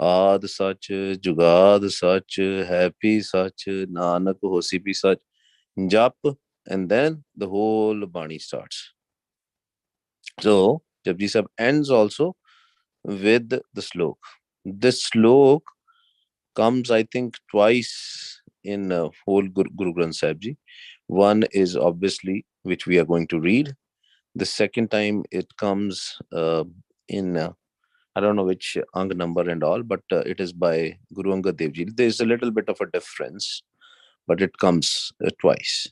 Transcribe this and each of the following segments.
Aad Sach, Jugad Sach, Happy Sach, Nanak Hosi Bhi Sach. Jap, and then the whole Bani starts. So, Japji Sahib ends also with the slok. This slok comes, I think, twice in whole Guru Granth Sahib Ji. One is obviously, which we are going to read. The second time it comes in, I don't know which Ang number and all, but it is by Guru Angad Dev Ji. There's a little bit of a difference, but it comes twice.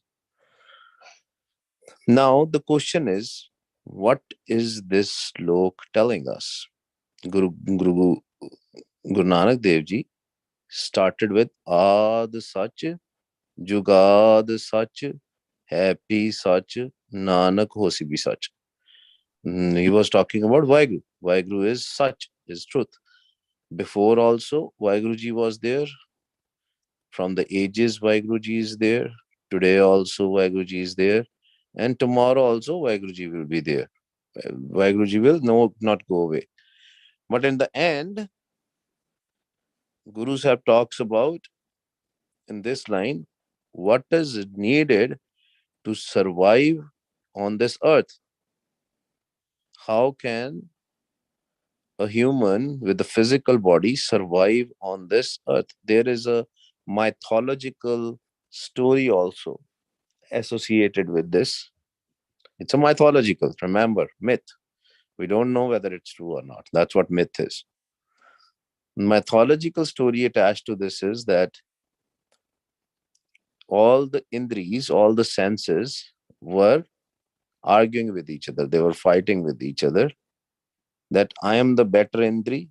Now, the question is, what is this slok telling us? Guru Nanak Dev Ji started with Aad Sach, Jugad Sach, Happy Sach, Nanak Hosi Bhi Sach. He was talking about Vaheguru. Vaheguru is Sach, is truth. Before also, Vaheguru Ji was there. From the ages, Vaheguru Ji is there. Today also, Vaheguru Ji is there. And tomorrow also, Vaheguru Ji will be there. Vaheguru Ji will not go away. But in the end, Guru Sahib talks about in this line what is needed to survive on this earth. How can a human with a physical body survive on this earth? There is a mythological story also associated with this. It's a mythological, remember, myth. We don't know whether it's true or not. That's what myth is. Mythological story attached to this is that all the indris, all the senses were arguing with each other. They were fighting with each other that I am the better indri.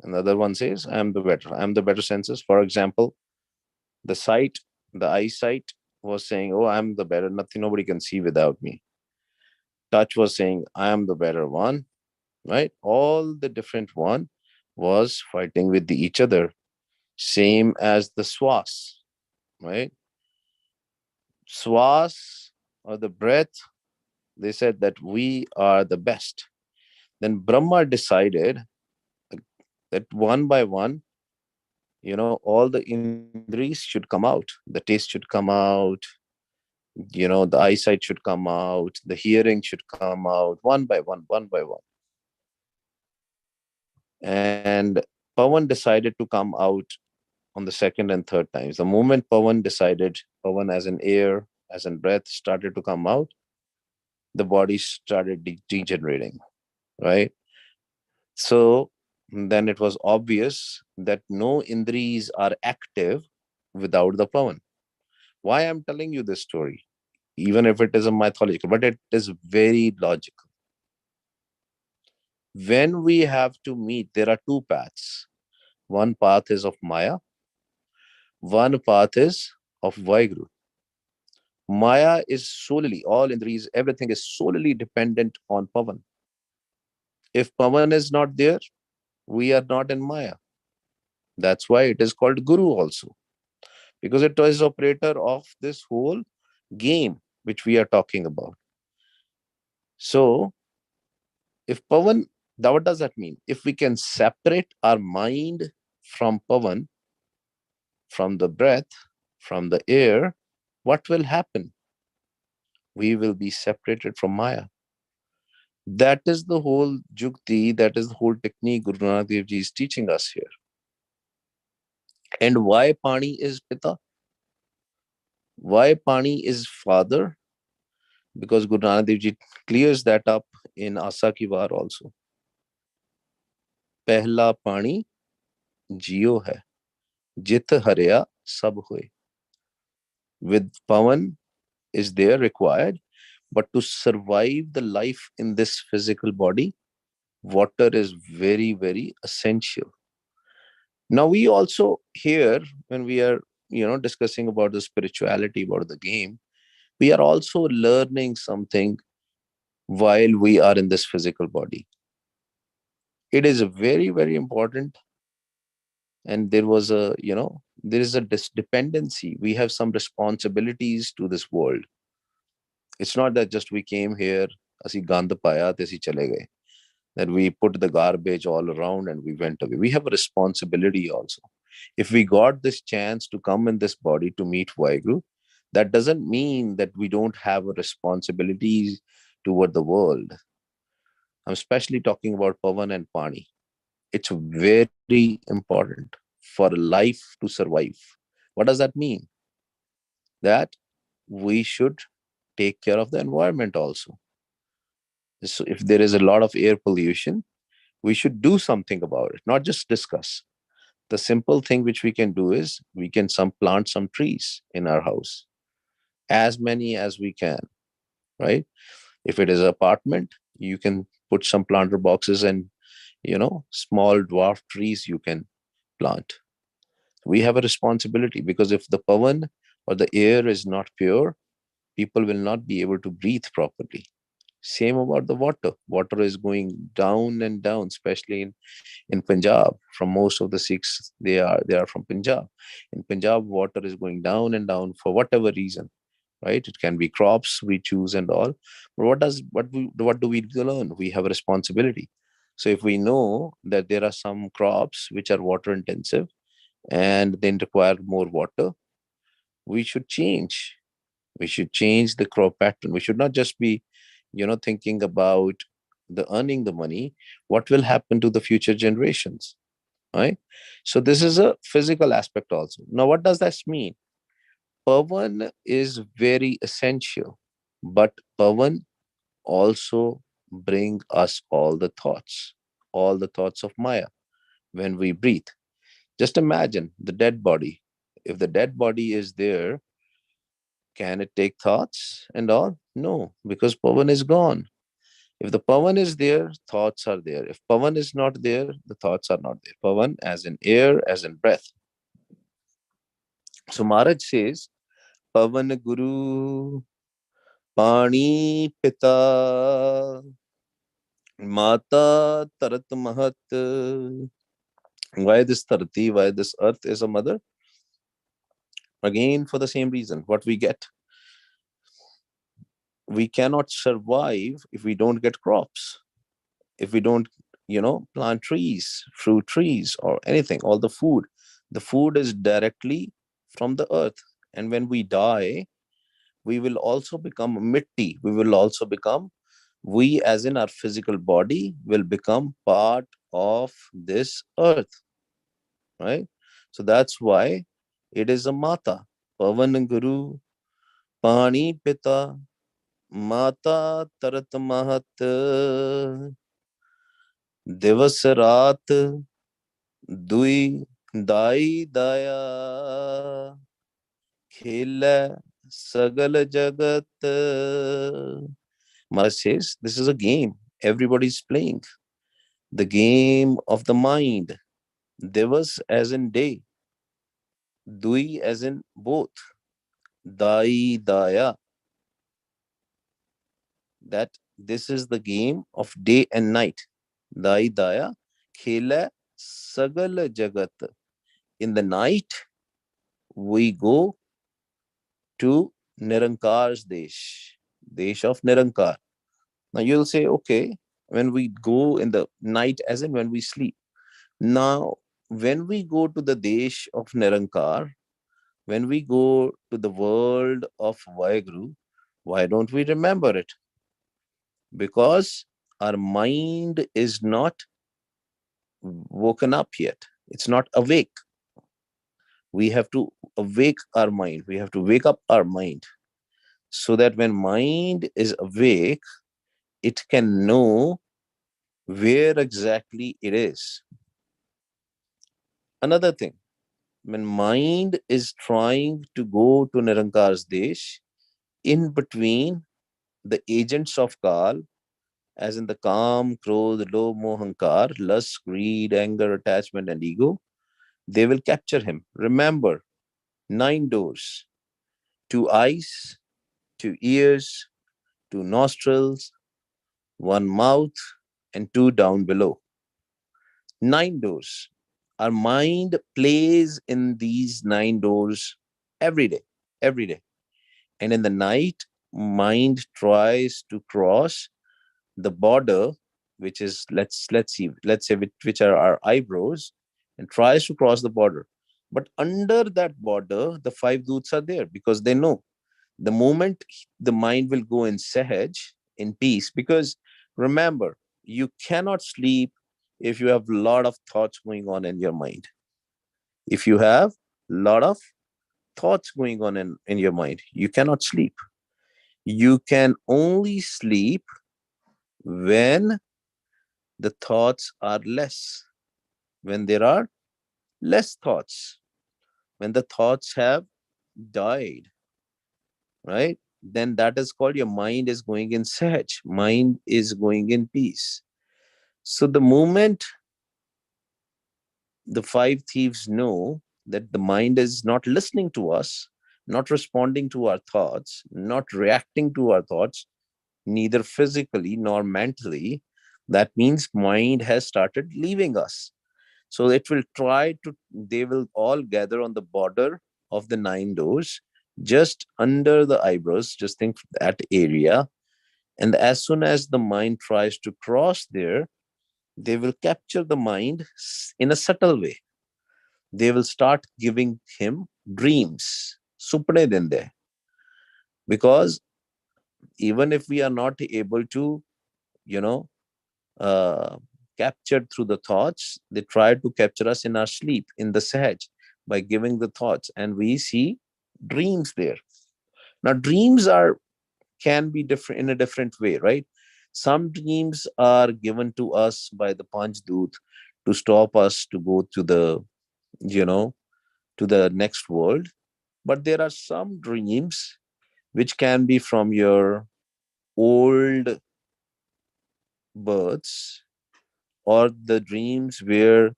Another one says, I am the better. I am the better senses. For example, the sight, the eyesight was saying, oh, I'm the better. Nothing, nobody can see without me. Touch was saying, I am the better one, right? All the different one was fighting with each other. Same as the swas, right? Swas or the breath, they said that we are the best. Then Brahma decided that one by one, all the indris should come out. The taste should come out, the eyesight should come out, the hearing should come out one by one, one by one. And Pawan decided to come out on the second and third times. The moment Pawan decided, Pawan as an air, as in breath, started to come out, the body started degenerating, right? So then it was obvious that no indris are active without the Pawan. Why I'm telling you this story? Even if it is a mythological, but it is very logical. When we have to meet, there are two paths. One path is of Maya, one path is of Vaheguru. Maya is solely, all indris, everything is solely dependent on Pavan. If Pavan is not there, we are not in Maya. That's why it is called Guru also, because it is operator of this whole game which we are talking about. So if Pavan, what does that mean? If we can separate our mind from Pavan, from the breath, from the air, what will happen? We will be separated from Maya. That is the whole Jukti, that is the whole technique Guru Nanak Dev Ji is teaching us here. And why Pani is Pita? Why Pani is father? Because Guru Nanak Dev Ji clears that up in Asa Ki War also. Pehla Pani Jio hai, Jit Harya Sab Hoye. With Pavan is there required, but to survive the life in this physical body, water is very, very essential. Now we also here, when we are, discussing about the spirituality, about the game, we are also learning something while we are in this physical body. It is very, very important. And there was there is a dependency. We have some responsibilities to this world. It's not that just we came here, asi gand paya, te asi chale gaye. that we put the garbage all around and we went away. We have a responsibility also. If we got this chance to come in this body to meet Vaheguru, that doesn't mean that we don't have a responsibility toward the world. I'm especially talking about Pavan and Pani. It's very important for life to survive. What does that mean? That we should take care of the environment also. So if there is a lot of air pollution, we should do something about it, not just discuss. The simple thing which we can do is we can plant some trees in our house, as many as we can, right? If it is an apartment, you can put some planter boxes and small dwarf trees you can plant. We have a responsibility, because if the pavan or the air is not pure, people will not be able to breathe properly. Same about the water. Water is going down and down, especially in Punjab. From most of the Sikhs, they are from Punjab. In Punjab, water is going down and down for whatever reason, right? It can be crops we choose and all. But what do we learn? We have a responsibility. So if we know that there are some crops which are water intensive and then require more water, we should change. We should change the crop pattern. We should not just be, thinking about the earning the money. What will happen to the future generations, right? So this is a physical aspect also. Now, what does that mean? Pavan is very essential, but Pavan also bring us all the thoughts of Maya when we breathe. Just imagine the dead body. If the dead body is there, can it take thoughts and all? No, because Pavan is gone. If the Pavan is there, thoughts are there. If Pavan is not there, the thoughts are not there. Pavan as in air, as in breath. So Maharaj says, Pavan Guru, Pani Pita, Mata Tarat Mahat. Why this Tarati? Why this earth is a mother? Again, for the same reason. What we get, we cannot survive if we don't get crops, if we don't plant trees, fruit trees or anything. All the food is directly from the earth. And when we die, we will also become mitti. We as in our physical body will become part of this earth, right? So that's why it is a mata. Pavan Guru, Pani Pita, Mata Tarat Mahat, Divas Raat, Dui Dai Daya, Khela Sagal Jagat. Maharaj says this is a game. Everybody's playing. The game of the mind. Divas as in day. Dui as in both. Dai Daya. That this is the game of day and night. Dai Daya. Khela Sagal Jagat. In the night, we go to Nirankar's Desh, Desh of Nirankar. Now you'll say, okay, when we go in the night, as in when we sleep. Now, when we go to the Desh of Nirankar, when we go to the world of Vaheguru, why don't we remember it? Because our mind is not woken up yet. It's not awake. We have to awake our mind. We have to wake up our mind so that when mind is awake, it can know where exactly it is. Another thing, when mind is trying to go to Nirankar's Desh, in between the agents of Kal, as in the Kam, Krodh, Lobh, Mohankar, lust, greed, anger, attachment, and ego, they will capture him. Remember, 9 doors: two eyes, two ears, two nostrils, one mouth, and two down below. 9 doors. Our mind plays in these 9 doors every day, every day. And in the night, mind tries to cross the border which is, let's say which are our eyebrows, and tries to cross the border. But under that border, the five doots are there, because they know the moment the mind will go in sahaj, in peace. Because remember, you cannot sleep if you have a lot of thoughts going on in your mind. If you have a lot of thoughts going on in your mind, you cannot sleep. You can only sleep when the thoughts are less, when there are less thoughts, when the thoughts have died, right? Then that is called your mind is going in sahaj, mind is going in peace. So the moment the five thieves know that the mind is not listening to us, not responding to our thoughts, not reacting to our thoughts, neither physically nor mentally, that means mind has started leaving us. So it will try to, they will all gather on the border of the nine doors, just under the eyebrows, just think that area. And as soon as the mind tries to cross there, they will capture the mind in a subtle way. They will start giving him dreams, supne dende. Because even if we are not able to, you know, uh, captured through the thoughts, they try to capture us in our sleep, in the sahaj, by giving the thoughts, and we see dreams there. Now, dreams are can be different in a different way, right? Some dreams are given to us by the Panchdoot to stop us to go to the, you know, to the next world. But there are some dreams which can be from your old births, or the dreams where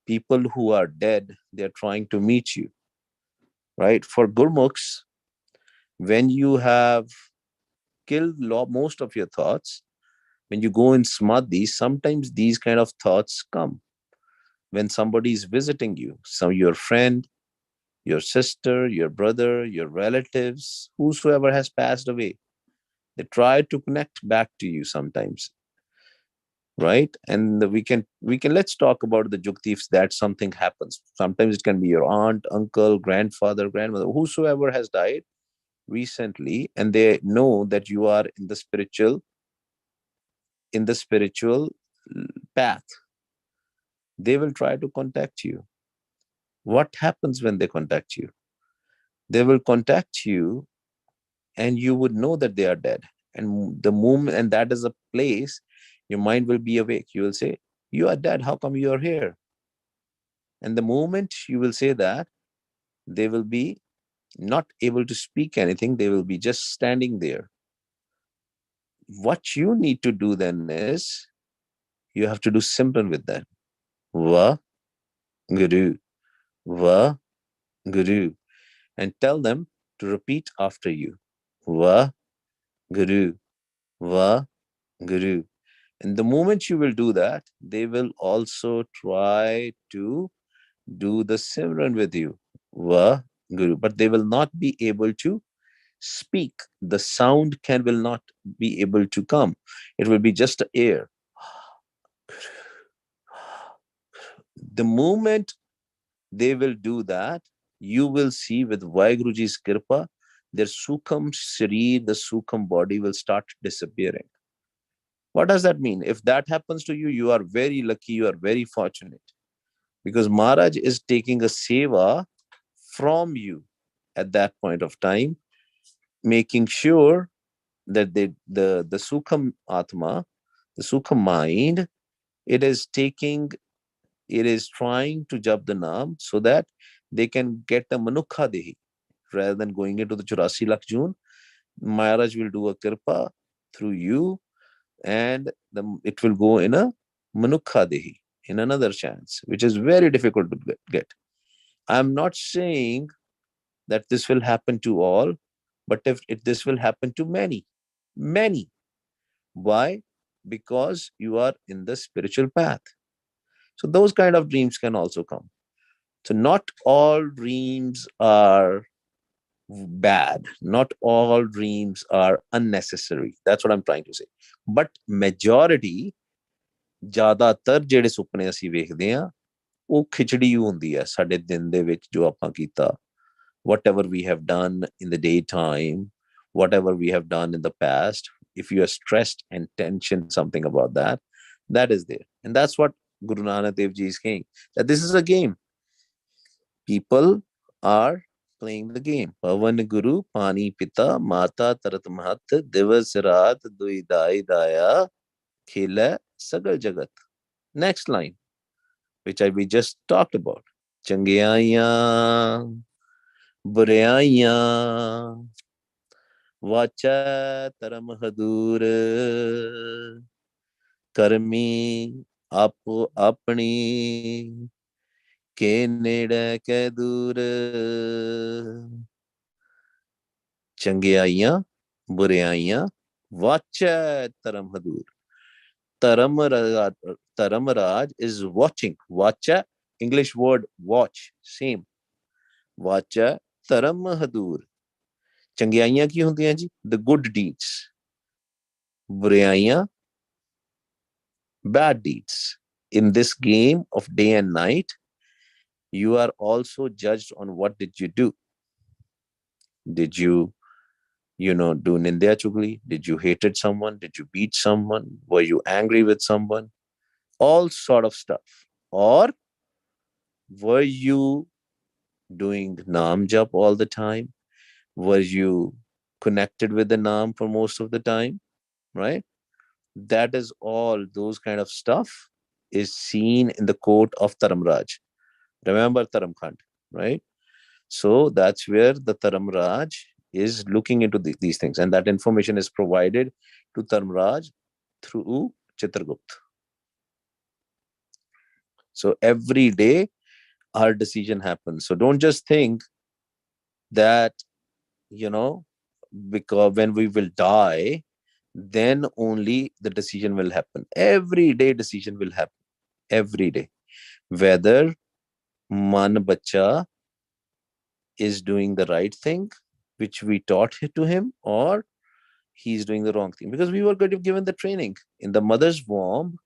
people who are dead, they're trying to meet you, right? For gurmukhs, when you have killed most of your thoughts, when you go in samadhi, sometimes these kind of thoughts come when somebody is visiting you, some your friend, your sister, your brother, your relatives, whosoever has passed away. They try to connect back to you sometimes, right? And we can let's talk about the jukti. If that something happens, sometimes it can be your aunt, uncle, grandfather, grandmother, whosoever has died recently, and they know that you are in the spiritual path. They will try to contact you. What happens when they contact you? They will contact you, and you would know that they are dead. And the moment, and that is a place, your mind will be awake. You will say, you are dead, how come you are here? And the moment you will say that, they will be not able to speak anything, they will be just standing there. What you need to do then is, you have to do simple with that. Va Guru, Va Guru, and tell them to repeat after you. Va Guru, Va Guru. And the moment you will do that, they will also try to do the Simran with you. Va Guru. But they will not be able to speak. The sound can will not be able to come. It will be just air. The moment they will do that, you will see with Vaiguruji's Kirpa, their Sukham Sharir, the Sukham body will start disappearing. What does that mean? If that happens to you, you are very lucky, you are very fortunate. Because Maharaj is taking a seva from you at that point of time, making sure that the Sukham Atma, the Sukham mind, it is taking, it is trying to jab the naam so that they can get a manukha dehi. Rather than going into the 84 lakh June, Maharaj will do a kirpa through you, and it will go in a manukha dehi, in another chance, which is very difficult to get. I'm not saying that this will happen to all, but if this will happen to many, many. Why? Because you are in the spiritual path. So those kind of dreams can also come. So not all dreams are bad. Not all dreams are unnecessary. That's what I'm trying to say. But majority ਜ਼ਿਆਦਾਤਰ ਜਿਹੜੇ ਸੁਪਨੇ ਅਸੀਂ ਵੇਖਦੇ ਹਾਂ ਉਹ ਖਿਚੜੀ ਹੁੰਦੀ ਹੈ ਸਾਡੇ ਦਿਨ ਦੇ ਵਿੱਚ ਜੋ ਆਪਾਂ ਕੀਤਾ whatever we have done in the daytime, whatever we have done in the past, if you are stressed and tension something about that, that is there. And that's what Guru Nanak Dev Ji is saying, that this is a game. People are playing the game. Pavan Guru, Pani Pita, Mata Tarat Mahat, Divas Raat, Dui Dai Daya, Khila Sagal Jagat. Next line, which we just talked about. Changiyayan, Buryayan, Vacha Taram Hadur, Karmi Apo Apni, Ke Neda Ke Dur, Changiyayan, Buryayan, Vacha Taram Hadur. Taramraj is watching. Vacha, English word watch, same. Vacha Taram Hadur. ਚੰਗਿਆਈਆਂ ਕੀ ਹੁੰਦੀਆਂ ਜੀ? The good deeds. ਬੁਰਾਈਆਂ, bad deeds. In this game of day and night, you are also judged on what did you do. Did you do nindya chugli? Did you hated someone? Did you beat someone? Were you angry with someone? All sort of stuff. Or were you doing naam jap all the time? Were you connected with the naam for most of the time? Right? That is all, those kind of stuff is seen in the court of Taramraj. Remember Taramkhand, right? So that's where the Taramraj is looking into these things, and that information is provided to Taramraj through Chitragupt. So every day our decision happens. So don't just think that, because when we will die, then only the decision will happen. Every day decision will happen. Every day. Whether man bacha is doing the right thing, which we taught to him, or he's doing the wrong thing. Because we were given the training. In the mother's womb,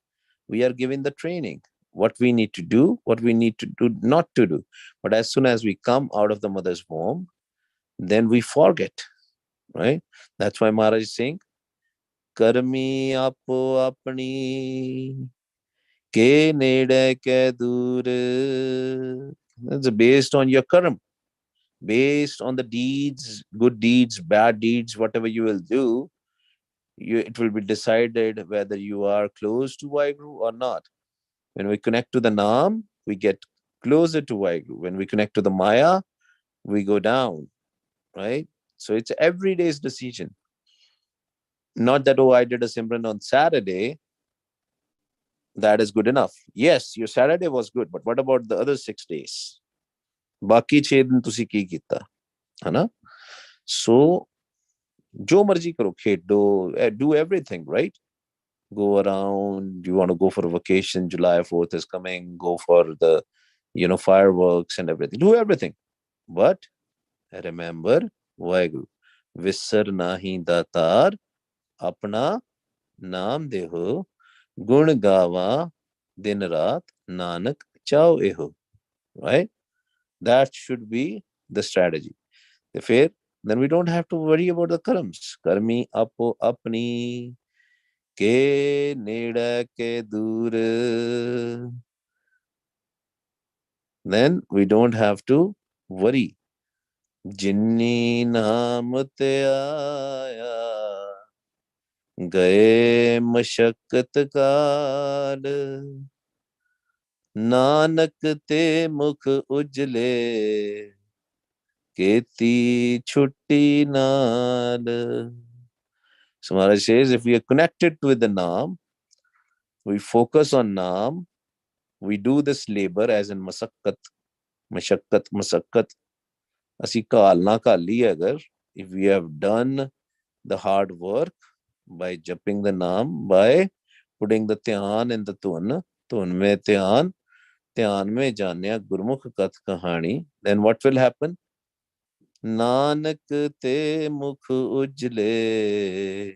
we are given the training. What we need to do, what we need to do, not to do. But as soon as we come out of the mother's womb, then we forget. Right? That's why Maharaj is saying, Karmi apo apni ke nede ke dur. That's based on your karma, based on the deeds, good deeds, bad deeds, whatever you will do. It will be decided whether you are close to Vaheguru or not. When we connect to the Naam, we get closer to Vaheguru. When we connect to the Maya, we go down, right? So it's every day's decision. Not that, oh, I did a Simran on Saturday, that is good enough. Yes, your Saturday was good, but what about the other 6 days? Baki 6 din tusi ki kita, hai na? So, jo marji karo, khedo, do everything, right? Go around, you want to go for a vacation, July 4th is coming, go for the, fireworks and everything. Do everything. But remember, Vaheguru, Visar nahi datar, apna naam deho, gun gawa, din raat, nanak chao eho. Right? That should be the strategy. Then we don't have to worry about the karms. Karmi apo apni ke neda ke dur. Then we don't have to worry. Jinni naam te aaya, gaye mashakkat kaal, nanak te mukh ujle, keti chutti naal. So Maharaj says, if we are connected with the Naam, we focus on Naam, we do this labor as in masakkat, masakkat. Asi kaalna kaali agar, if we have done the hard work by jumping the Naam, by putting the Dhyan in the Tun mein Dhyan mein janya Gurmukh Kath Kahani, then what will happen? Nanak te mukh ujle,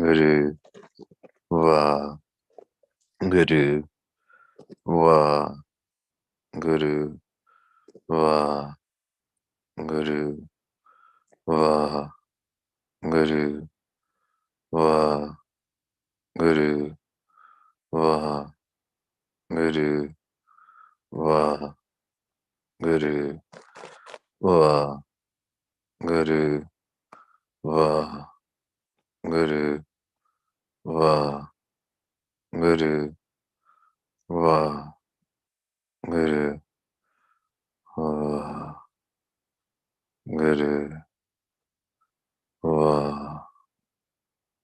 Guru, Guru, Guru, Guru, Guru, Guru, Guru, Guru, Guru, Guru, Guru, Guru, Guru,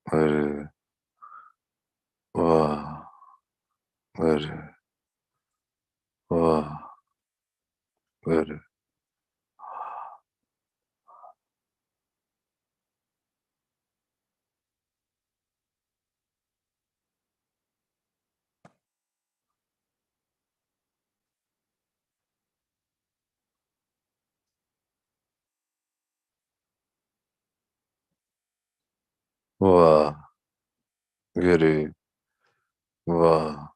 Guru, Guru, Guru. Wah, Guru, Wah,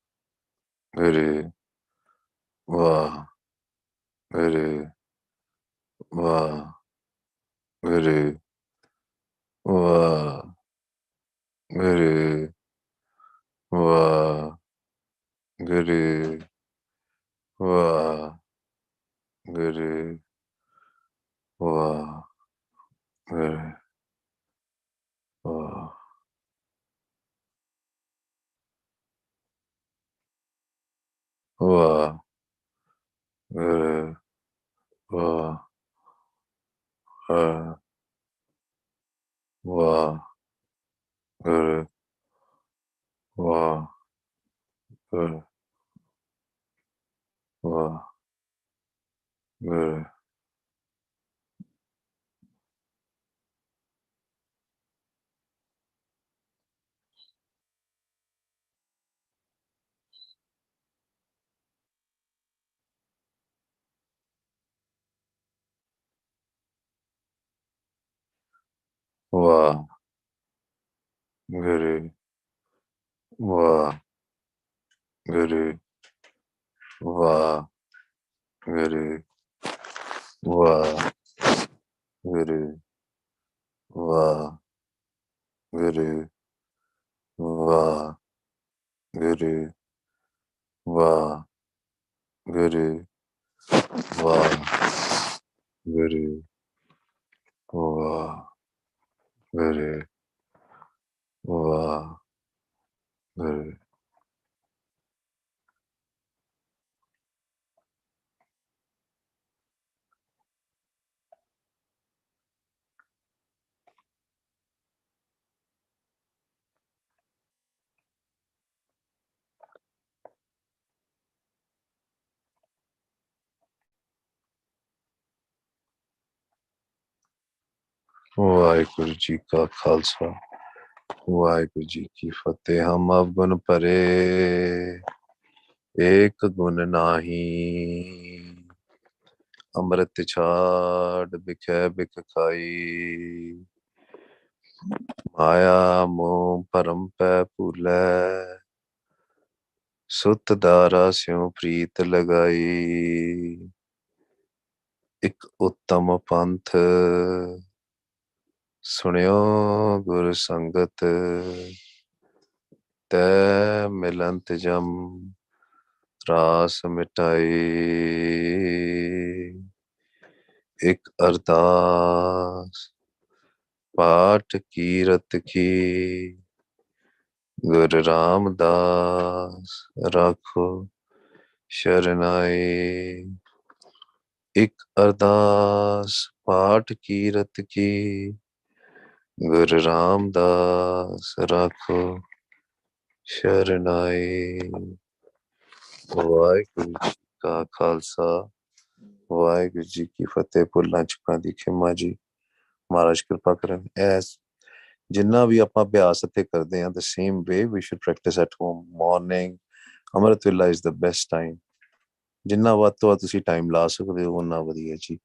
Guru, Wah, Guru, Wah, Guru, Wah, Guru, Wah, Guru, Wah, Guru, Wah, Guru, Wah, Wah, Guru, Wah, Wah, Guru, Wah, Guru, Wah, Guru. Wah, Guru, Wah, Guru, Wah, Guru, Wah, Guru, Wah, Guru, Wah, Guru, Wah, Guru, Wah, Guru, Wah, Guru, Wah, Guru. Waheguru ji का खालसा वाहिगुरु जी की फतेह। हम अवगुण परे एक गुण नाही, ਅੰਮ੍ਰਿਤ ਛਾੜ ਬਿਖੈ ਬਿਖ ਖਾਈ। ਮਾਇਆ ਮੋਹ ਭਰਮ ਪੈ ਭੂਲੈ, ਸੁਤ ਦਾਰਾ ਸਿਉ ਪ੍ਰੀਤ ਲਗਾਈ। ਇੱਕ ਉੱਤਮ ਪੰਥ ਸੁਣਿਓ ਗੁਰ ਸੰਗਤ, ਤੈ ਮਿਲੰਤ ਜਮ ਤਰਾਸ ਮਿਟਾਈ। ਇੱਕ ਅਰਦਾਸ ਪਾਠ ਕੀਰਤ ਕੀ, ਗੁਰ ਰਾਮਦਾਸ ਰਾਖੋ ਸ਼ਰਨਾਈ। ਇੱਕ ਅਰਦਾਸ ਪਾਠ ਕੀਰਤ ਕੀ, ਗੁਰ ਰਾਮਦਾਸ ਰਾਖੋ ਸ਼ਰਨਾਈ। ਵਾਹਿਗੁਰੂ ਜੀ ਕਾ ਖਾਲਸਾ ਵਾਹਿਗੁਰੂ ਜੀ ਕੀ ਫਤਿਹ। ਭੁੱਲਾਂ ਚੁੱਕਾਂ ਦੀ ਖਿਮਾ ਜੀ, ਮਹਾਰਾਜ ਕਿਰਪਾ ਕਰਨ। ਐਸ ਜਿੰਨਾ ਵੀ ਆਪਾਂ ਅਭਿਆਸ ਇੱਥੇ ਕਰਦੇ ਹਾਂ, the same way we should practice at home. Morning ਅੰਮ੍ਰਿਤ ਵੇਲਾ is the best time. ਜਿੰਨਾ ਵੱਧ ਤੋਂ ਵੱਧ ਤੁਸੀਂ ਟਾਈਮ ਲਾ ਸਕਦੇ ਹੋ ਓਨਾ ਵਧੀਆ ਜੀ।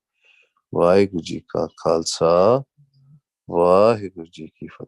ਵਾਹਿਗੁਰੂ ਜੀ ਕਾ ਖਾਲਸਾ ਵਾਹਿਗੁਰੂ ਜੀ ਕੀ ਫਤਿਹ।